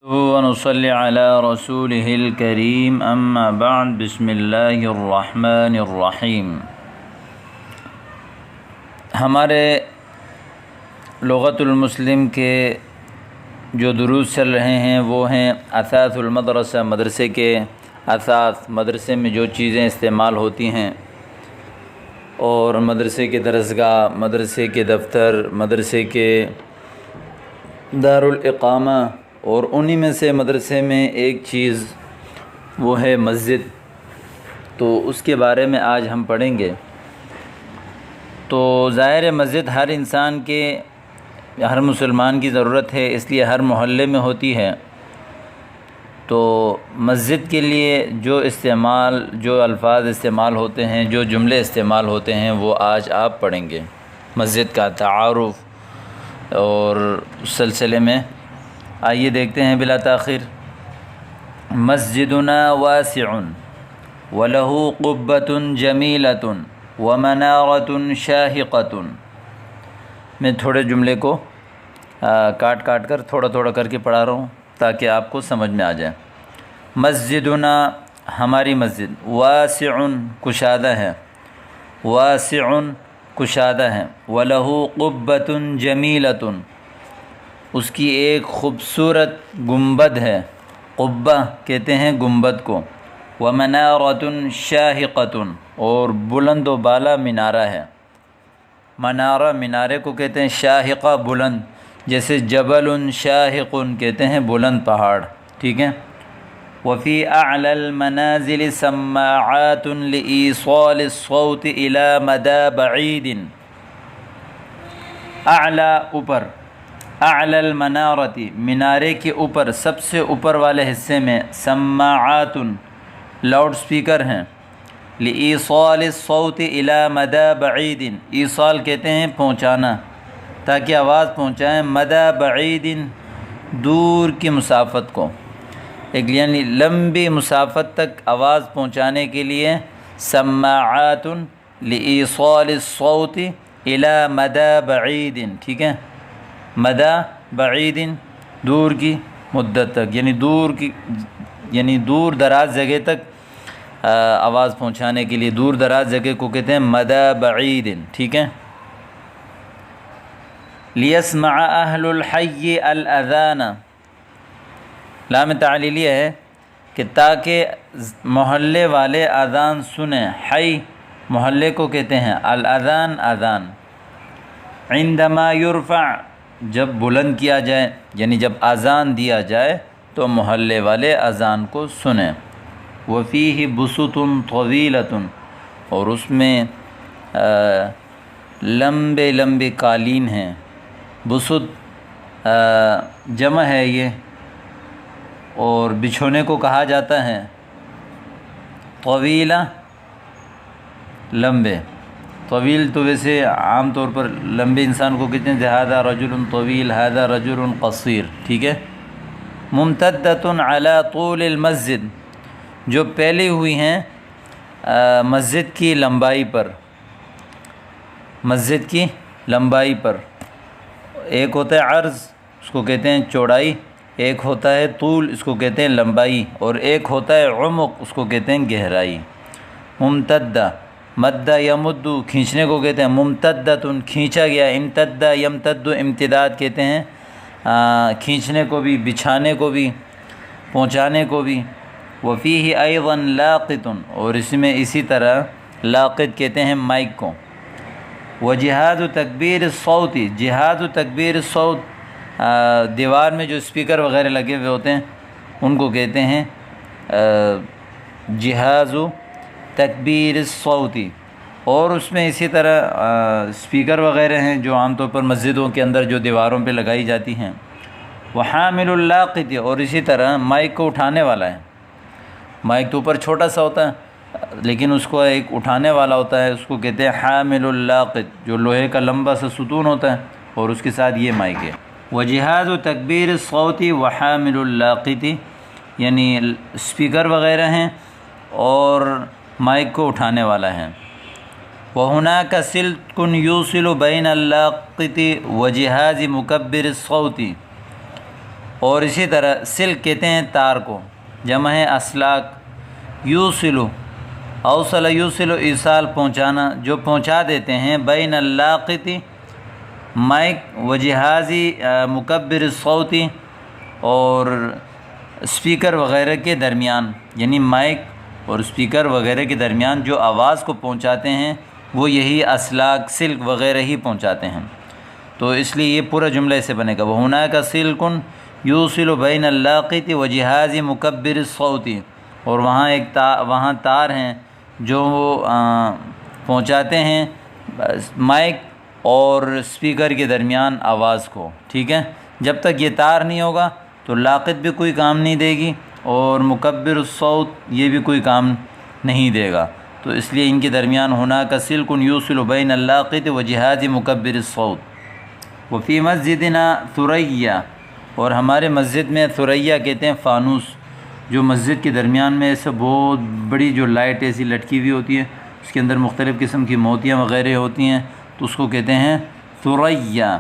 ونصلي على رسوله الكريم أما بعد بسم الله الرحمن الرحیم۔ ہمارے لغت المسلم کے جو دروس چل رہے ہیں وہ ہیں اثاث المدرسہ، مدرسے کے اثاث، مدرسے میں جو چیزیں استعمال ہوتی ہیں، اور مدرسے کے درسگاہ، مدرسے کے دفتر، مدرسے کے دارالاقامہ، اور انہی میں سے مدرسے میں ایک چیز وہ ہے مسجد، تو اس کے بارے میں آج ہم پڑھیں گے۔ تو ظاہر مسجد ہر انسان کے، ہر مسلمان کی ضرورت ہے، اس لیے ہر محلے میں ہوتی ہے۔ تو مسجد کے لیے جو الفاظ استعمال ہوتے ہیں، جو جملے استعمال ہوتے ہیں، وہ آج آپ پڑھیں گے۔ مسجد کا تعارف اور اس سلسلے میں آئیے دیکھتے ہیں بلا تاخیر۔ مسجدنا واسع وله قبة جمیلة ومنارة شاہقة۔ میں تھوڑے جملے کو کاٹ کر تھوڑا کر کے پڑھا رہا ہوں تاکہ آپ کو سمجھ میں آ جائے۔ مسجدنا، ہماری مسجد، واسع، کشادہ ہے، واسع، کشادہ ہے، وله قبة جمیلة، اس کی ایک خوبصورت گنبد ہے، قبہ کہتے ہیں گنبد کو، ومنارة شاہقة، اور بلند و بالا مینارہ ہے۔ منارہ مینارے کو کہتے ہیں، شاہقہ بلند، جیسے جبل شاہق کہتے ہیں بلند پہاڑ، ٹھیک ہے۔ وفی اعلی المنازل سماعات لإیصال الصوت الى مدى بعید۔ اعلی، اوپر، اعلی المنارتی، مینارے کے اوپر، سب سے اوپر والے حصے میں، سماعات، لاؤڈ سپیکر ہیں، لإیصال الصوت الى مدى بعید، ایصال کہتے ہیں پہنچانا، تاکہ آواز پہنچائیں، مدى بعید، دور کی مسافت کو، ایک یعنی لمبی مسافت تک آواز پہنچانے کے لیے، سماعات لإیصال الصوت الى مدى بعید، ٹھیک ہے۔ مدى بعید، دور کی مدت تک، یعنی دور دراز جگہ تک آواز پہنچانے کے لیے، دور دراز جگہ کو کہتے ہیں مدى بعید، ٹھیک ہے۔ لیسمع اہل الحی الاذان، لام تعلیلیہ ہے کہ تاکہ محلے والے اذان سنیں، حی محلے کو کہتے ہیں، الاذان اذان، عندما یرفع، جب بلند کیا جائے، یعنی جب اذان دیا جائے تو محلے والے اذان کو سنیں۔ وفیہ بسط طویلۃ، اور اس میں لمبے قالین ہیں، بسط جمع ہے یہ، اور بچھونے کو کہا جاتا ہے، طویلہ لمبے، طویل تو ویسے عام طور پر لمبے انسان کو کہتے ہیں، ھذا رجل طویل، ھذا رجل قصیر، ٹھیک ہے۔ ممتدۃ علی طول المسجد، جو پھیلی ہوئی ہیں مسجد کی لمبائی پر، مسجد کی لمبائی پر۔ ایک ہوتا ہے عرض، اس کو کہتے ہیں چوڑائی، ایک ہوتا ہے طول، اس کو کہتے ہیں لمبائی، اور ایک ہوتا ہے عمق، اس کو کہتے ہیں گہرائی۔ ممتدہ، مد یمد، کھینچنے کو کہتے ہیں، ممتدۃ، کھینچا گیا، امتد یمتد، امتداد کہتے ہیں کھینچنے کو بھی، بچھانے کو بھی، پہنچانے کو بھی۔ وفیہ ایضا لاقط، اور اس میں اسی طرح لاقط کہتے ہیں مائک کو۔ وجہاز تکبیر الصوت، جہاز تکبیر الصوت، دیوار میں جو اسپیکر وغیرہ لگے ہوئے ہوتے ہیں ان کو کہتے ہیں جہاز تکبیر الصوت، اور اس میں اسی طرح اسپیکر وغیرہ ہیں جو عام طور پر مسجدوں کے اندر جو دیواروں پہ لگائی جاتی ہیں۔ وحامل اللاقط، اور اسی طرح مائک کو اٹھانے والا ہے، مائک تو اوپر چھوٹا سا ہوتا ہے لیکن اس کو ایک اٹھانے والا ہوتا ہے، اس کو کہتے ہیں حامل اللاقط، جو لوہے کا لمبا سا ستون ہوتا ہے اور اس کے ساتھ یہ مائک ہے۔ وجہاز تکبیر الصوت وحامل اللاقط، یعنی اسپیکر وغیرہ ہیں اور مائک کو اٹھانے والا ہے۔ وَهُنَاكَ سِلْكٌ يُوصِلُ بَيْنَ اللَّاقِطِ وَجِهَازِ مُكَبِّرِ الصَّوْتِ، اور اسی طرح سلک کہتے ہیں تار کو، جمع ہے اسلاک۔ یوصلو، اوصل یوصلو ایصال پہنچانا، جو پہنچا دیتے ہیں، بین اللاقط مائک و جہازی مکبر الصوتی اور اسپیکر وغیرہ کے درمیان، یعنی مائک اور اسپیکر وغیرہ کے درمیان جو آواز کو پہنچاتے ہیں وہ یہی اسلاک سلک وغیرہ ہی پہنچاتے ہیں۔ تو اس لیے یہ پورا جملہ اسے بنے گا، وَهُنَاكَ سِلْكٌ يُوصِلُ بَيْنَ اللَّاقِطِ وَجِهَازِ مُكَبِّرِ الصَّوْتِ، اور وہاں تار ہیں جو پہنچاتے ہیں مائک اور اسپیکر کے درمیان آواز کو، ٹھیک ہے۔ جب تک یہ تار نہیں ہوگا تو لاقط بھی کوئی کام نہیں دے گی اور مکبر الصوت یہ بھی کوئی کام نہیں دے گا، تو اس لیے ان کے درمیان هُنَاكَ سِلْكٌ يُوصِلُ بَيْنَ اللَّاقِطِ وَجِهَازِ مُكَبِّرِ الصَّوْتِ۔ وفی مسجدنا ثریہ، اور ہمارے مسجد میں ثریہ کہتے ہیں فانوس، جو مسجد کے درمیان میں ایسے بہت بڑی جو لائٹ ایسی لٹکی ہوئی ہوتی ہے، اس کے اندر مختلف قسم کی موتیاں وغیرہ ہوتی ہیں، تو اس کو کہتے ہیں ثریہ۔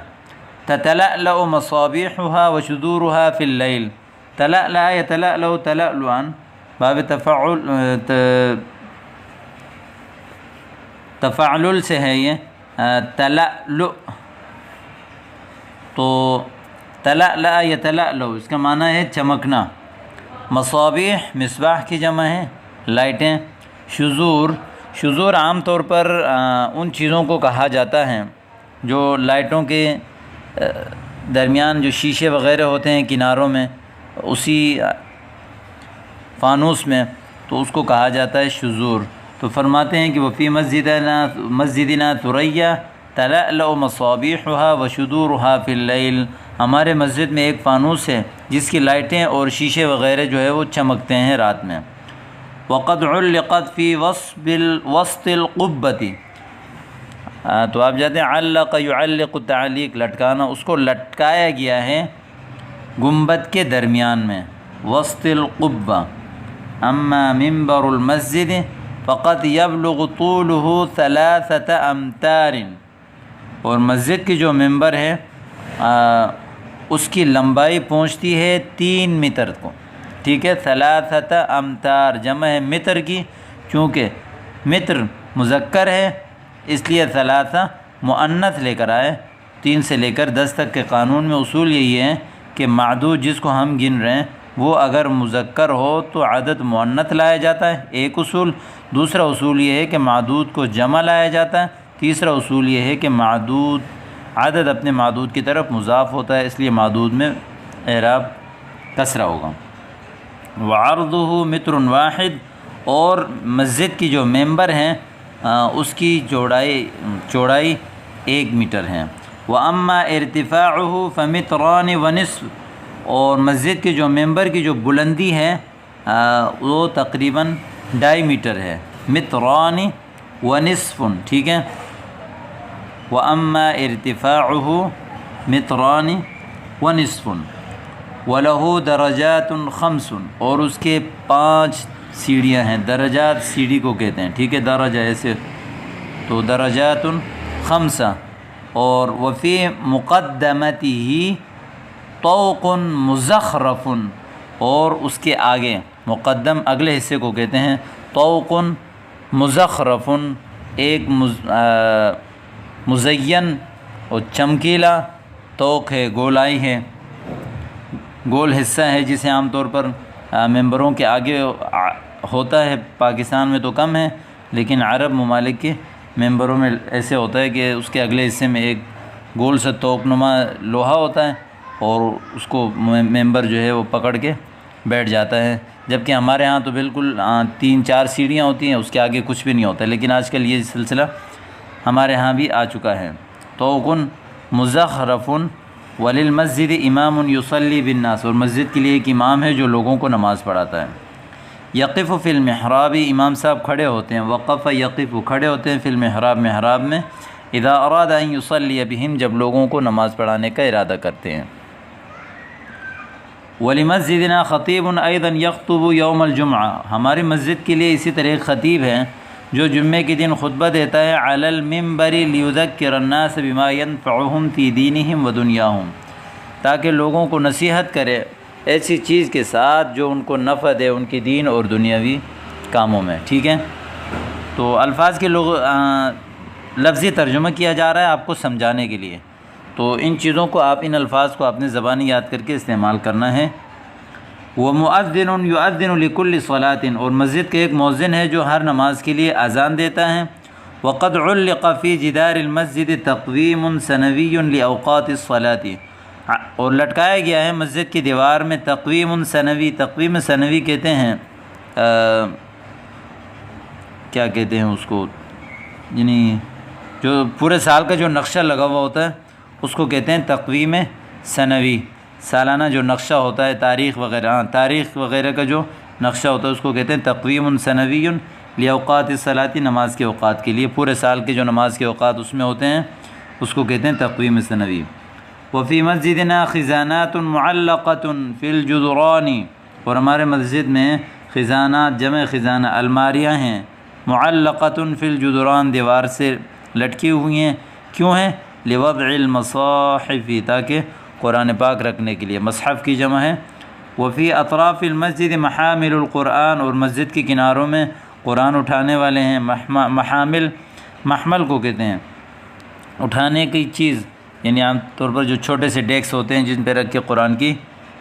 تتلألأ مصابیحها وشذورها فی اللیل، تلألأ یتلألأ تلألؤا، باب تفعل سے ہے یہ تلألؤ، تو تلألأ یتلألؤ اس کا معنی ہے چمکنا۔ مصابیح مصباح کی جمع ہے، لائٹیں۔ شذور عام طور پر ان چیزوں کو کہا جاتا ہے جو لائٹوں کے درمیان جو شیشے وغیرہ ہوتے ہیں کناروں میں، اسی فانوس میں، تو اس کو کہا جاتا ہے شذور۔ تو فرماتے ہیں کہ وفی مسجدنا ثریہ تلألأ مصابیحها وشذورها فی اللیل، ہمارے مسجد میں ایک فانوس ہے جس کی لائٹیں اور شیشے وغیرہ جو ہے وہ چمکتے ہیں رات میں۔ وقد علقت فی وسط القبۃ، تو آپ جاتے ہیں علق یعلق تعلیق لٹکانا، اس کو لٹکایا گیا ہے گنبد کے درمیان میں، وسط القبہ۔ اما منبر المسجد فقد یبلغ طولہ 3 امتار، اور مسجد کی جو ممبر ہے اس کی لمبائی پہنچتی ہے 3 میٹر کو، ٹھیک ہے۔ 3 امتار جمع ہے متر کی، چونکہ متر مذکر ہے اس لیے 3 مؤنث لے کر آئے۔ 3 سے لے کر 10 تک کے قانون میں اصول یہی ہے کہ معدود جس کو ہم گن رہے ہیں وہ اگر مذکر ہو تو عدد مؤنث لایا جاتا ہے، ایک اصول۔ دوسرا اصول یہ ہے کہ معدود کو جمع لایا جاتا ہے۔ تیسرا اصول یہ ہے کہ معدود عدد اپنے معدود کی طرف مضاف ہوتا ہے، اس لیے معدود میں اعراب کسرہ ہوگا۔ وعرضہ متر واحد، اور مسجد کی جو ممبر ہیں اس کی چوڑائی 1 میٹر ہے۔ واما ارتفاعہ فمتران ونصف، اور مسجد کی جو ممبر کی جو بلندی ہے وہ تقریباً 2.5 میٹر ہے، متران ونصف، ٹھیک ہے۔ وَأَمَّا ارتفاعه متران ونصف وَلَهُ درجات 5، اور اس کے 5 سیڑھیاں ہیں۔ درجات سیڑھی کو کہتے ہیں، ٹھیک ہے، درجہ ایسے، تو درجات 5۔ اور وفی مقدمتہ طوق مزخرف، اور اس کے آگے مقدم اگلے حصے کو کہتے ہیں طوق مزخرف، ایک مزین اور چمکیلا طوق ہے، گولائی ہے، گول حصہ ہے جسے عام طور پر ممبروں کے آگے ہوتا ہے۔ پاکستان میں تو کم ہے، لیکن عرب ممالک کے ممبروں میں ایسے ہوتا ہے کہ اس کے اگلے حصے میں ایک گول سا توق نما لوہا ہوتا ہے اور اس کو ممبر جو ہے وہ پکڑ کے بیٹھ جاتا ہے، جبکہ ہمارے ہاں تو بالکل 3-4 سیڑھیاں ہوتی ہیں، اس کے آگے کچھ بھی نہیں ہوتا، لیکن آج کل یہ سلسلہ ہمارے ہاں بھی آ چکا ہے۔ طوق مزخرف وللمسجد امام یصلی بالناس، اور مسجد کے لیے ایک امام ہے جو لوگوں کو نماز پڑھاتا ہے۔ یقف فی المحراب، امام صاحب کھڑے ہوتے ہیں، وقف یقف کھڑے ہوتے ہیں، فی المحراب محراب میں، اذا اراد ان یصلی بہم جب لوگوں کو نماز پڑھانے کا ارادہ کرتے ہیں۔ ولمسجدنا خطیب ایضا یخطب یوم الجمعہ، ہماری مسجد کے لیے اسی طرح ایک خطیب ہے جو جمعے کے دن خطبہ دیتا ہے، علی المنبر لیذکر الناس بما ینفعہم فی دینہم و دنیاہم، تاکہ لوگوں کو نصیحت کرے ایسی چیز کے ساتھ جو ان کو نفع دے ان کی دین اور دنیاوی کاموں میں، ٹھیک ہے۔ تو الفاظ کے لفظی ترجمہ کیا جا رہا ہے آپ کو سمجھانے کے لیے، تو ان چیزوں کو آپ ان الفاظ کو اپنے زبانی یاد کر کے استعمال کرنا ہے۔ وَمُؤَذِّنٌ يُؤَذِّنُ لِكُلِّ صَلَاةٍ، اور مسجد کے ایک مؤذن ہے جو ہر نماز کے لیے اذان دیتا ہے۔ وَقَدْ عُلِّقَ فِي جِدَارِ الْمَسْجِدِ تَقْوِيمٌ سَنَوِيٌّ لِأَوْقَاتِ الصَّلَاةِ، اور لٹکایا گیا ہے مسجد کی دیوار میں تقویم سنوی۔ تقویم سنوی کہتے ہیں کیا کہتے ہیں اس کو، یعنی جو پورے سال کا جو نقشہ لگا ہوا ہوتا ہے اس کو کہتے ہیں تقویم سنوی۔ سالانہ جو نقشہ ہوتا ہے تاریخ وغیرہ کا جو نقشہ ہوتا ہے اس کو کہتے ہیں تقویم سنوی لأوقات الصلاۃ، نماز کے اوقات کے لیے، پورے سال کے جو نماز کے اوقات اس میں ہوتے ہیں اس کو کہتے ہیں تقویم سنوی۔ وفی مسجدنا خزانات معلقۃ فی الجدران، اور ہمارے مسجد میں خزانات جمع خزانہ الماریاں ہیں، معلقۃ فی الجدران دیوار سے لٹکی ہوئی ہیں، کیوں ہیں؟ لوضع المصاحف، تاکہ قرآن پاک رکھنے کے لیے، مصحف کی جمع ہے۔ وفی اطراف المسجد محامل القرآن، اور مسجد کے کناروں میں قرآن اٹھانے والے ہیں، محامل، محمل کو کہتے ہیں اٹھانے کی چیز، یعنی عام طور پر جو چھوٹے سے ڈیسک ہوتے ہیں جن پہ رکھ کے قرآن کی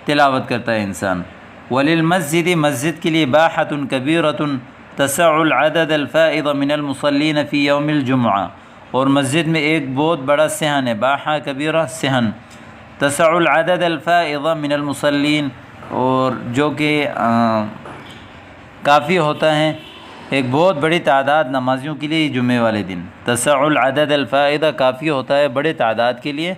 تلاوت کرتا ہے انسان۔ وللمسجد، مسجد کے لیے باحۃ کبیرۃ تسع العدد الفائض من المصلین فی یوم الجمعہ، اور مسجد میں ایک بہت بڑا صحن ہے، باحہ کبیرہ صحن، تسع العدد الفائض من المصلین، اور جو کہ کافی ہوتا ہے ایک بہت بڑی تعداد نمازیوں کے لیے جمعے والے دن۔ تسع العدد الفائض کافی ہوتا ہے بڑے تعداد کے لیے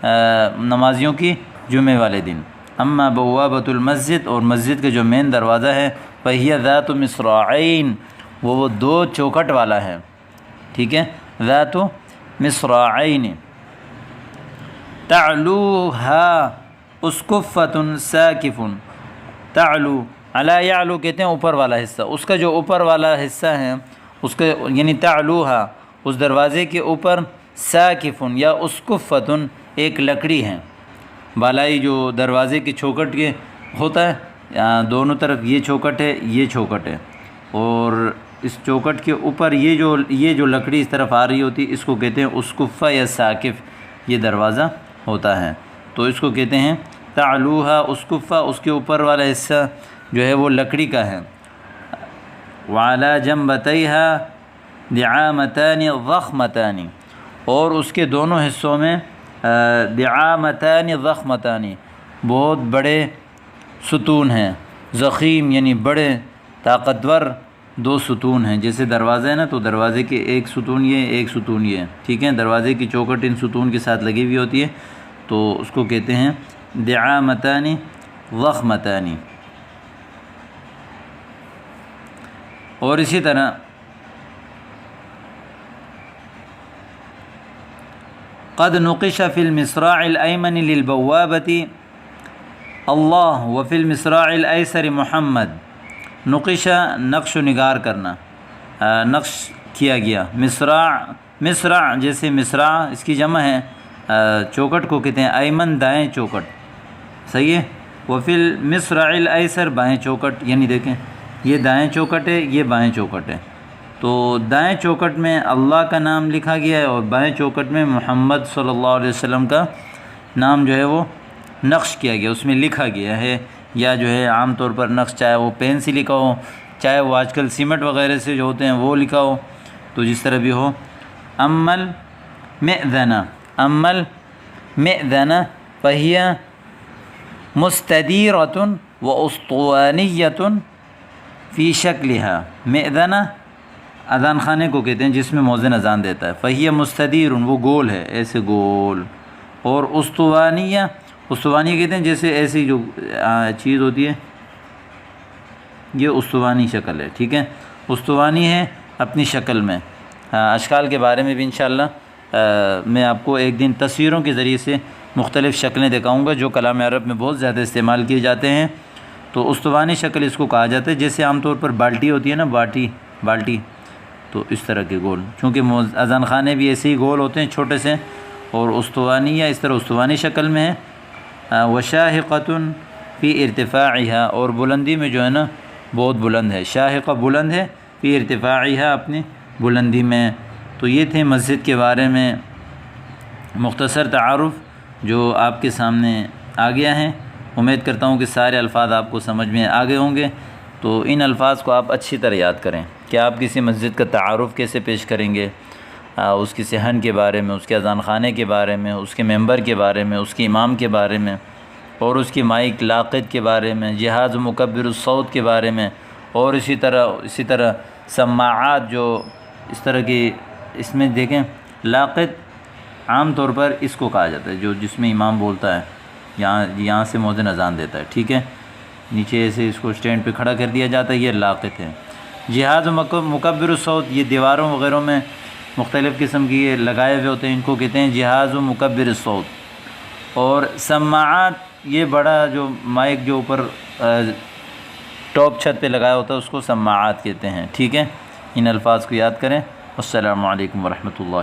نمازیوں کی جمعے والے دن۔ اما بوابۃ المسجد، اور مسجد کا جو مین دروازہ ہے، فہی ذات مصراعین، وہ دو چوکھٹ والا ہے، ٹھیک ہے، ذات مصراعین، تعلوہا اسقفۃ ساکف، تعلو، علی یعلو کہتے ہیں اوپر والا حصہ، اس کا جو اوپر والا حصہ ہے اس کا، یعنی تعلوہا اس دروازے کے اوپر، ساکف یا اسقفۃ ایک لکڑی ہے، بالائی جو دروازے کی چوکھٹ کے ہوتا ہے، دونوں طرف یہ چوکھٹ ہے، یہ چوکھٹ ہے، اور اس چوکھٹ کے اوپر یہ جو لکڑی اس طرف آ رہی ہوتی ہے اس کو کہتے ہیں اسقفہ یا ساکف، یہ دروازہ ہوتا ہے، تو اس کو کہتے ہیں تعلوہا اسقفہ، اس کے اوپر والا حصہ جو ہے وہ لکڑی کا ہے۔ وعلی جنبتیہا دعامتان ضخمتان، اور اس کے دونوں حصوں میں دعامتان ضخمتان بہت بڑے ستون ہیں، ضخیم یعنی بڑے طاقتور دو ستون ہیں، جیسے دروازہ ہے نا تو دروازے کے ایک ستون یہ ایک ستون یہ، ٹھیک ہے، دروازے کی چوکھٹ ان ستون کے ساتھ لگی ہوئی ہوتی ہے، تو اس کو کہتے ہیں دعامتان ضخمتان۔ اور اسی طرح قد نقش فی المصراع الایمن للبوابۃ اللہ وفی المصراع الایسر محمد، نقش نقش و نگار کرنا، نقش کیا گیا، مصراع جیسے مصراع اس کی جمع ہے، چوکھٹ کو کہتے ہیں ایمن دائیں چوکھٹ، صحیح ہے، وفی المصراع الایسر بائیں چوکھٹ، یعنی دیکھیں یہ دائیں چوکھٹ ہے یہ بائیں چوکھٹ ہے، تو دائیں چوکھٹ میں اللہ کا نام لکھا گیا ہے اور بائیں چوکھٹ میں محمد صلی اللہ علیہ وسلم کا نام جو ہے وہ نقش کیا گیا، اس میں لکھا گیا ہے، یا جو ہے عام طور پر نقش چاہے وہ پین سے لکھا ہو، چاہے وہ آج کل سیمنٹ وغیرہ سے جو ہوتے ہیں وہ لکھا ہو، تو جس طرح بھی ہو۔ امل مئذنہ فہی مستدیرۃ و اسطوانیۃ فی شکلہا، مئذنہ اذان خانے کو کہتے ہیں جس میں مؤذن اذان دیتا ہے، فہی مستدیر وہ گول ہے ایسے گول، اور اسطوانیہ کہتے ہیں جیسے ایسی جو چیز ہوتی ہے یہ استوانی شکل ہے، ٹھیک ہے، استوانی ہے اپنی شکل میں۔ اشکال کے بارے میں بھی انشاءاللہ میں آپ کو ایک دن تصویروں کے ذریعے سے مختلف شکلیں دکھاؤں گا جو کلام عرب میں بہت زیادہ استعمال کیے جاتے ہیں، تو استوانی شکل اس کو کہا جاتا ہے، جیسے عام طور پر بالٹی ہوتی ہے نا، بالٹی، تو اس طرح کے گول، چونکہ اذان خانے بھی ایسے ہی گول ہوتے ہیں چھوٹے سے، اور استوانیہ اس طرح استوانی شکل میں ہے، وشاہقۃ فی ارتفاعها، اور بلندی میں جو ہے نا بہت بلند ہے، شاہقہ بلند ہے، فی ارتفاعها اپنی بلندی میں۔ تو یہ تھے مسجد کے بارے میں مختصر تعارف جو آپ کے سامنے آ گیا ہے۔ امید کرتا ہوں کہ سارے الفاظ آپ کو سمجھ میں آ گئے ہوں گے۔ تو ان الفاظ کو آپ اچھی طرح یاد کریں کہ آپ کسی مسجد کا تعارف کیسے پیش کریں گے، اس کی صحن کے بارے میں، اس کے اذان خانے کے بارے میں، اس کے ممبر کے بارے میں، اس کے امام کے بارے میں، اور اس کی مائک لاقط کے بارے میں، جہاز مکبر الصوت کے بارے میں، اور اسی طرح سماعات جو اس طرح کی، اس میں دیکھیں لاقط عام طور پر اس کو کہا جاتا ہے جو جس میں امام بولتا ہے، یہاں سے مؤذن اذان دیتا ہے، ٹھیک ہے، نیچے ایسے اس کو اسٹینڈ پہ کھڑا کر دیا جاتا ہے، یہ لاقط ہے۔ جہاز مکبر الصوت یہ دیواروں وغیرہ میں مختلف قسم کی یہ لگائے ہوئے ہوتے ہیں، ان کو کہتے ہیں جہاز مکبر الصوت۔ اور سماعات یہ بڑا جو مائک جو اوپر ٹاپ چھت پہ لگایا ہوتا ہے اس کو سماعات کہتے ہیں، ٹھیک ہے۔ ان الفاظ کو یاد کریں۔ السلام علیکم ورحمۃ اللہ۔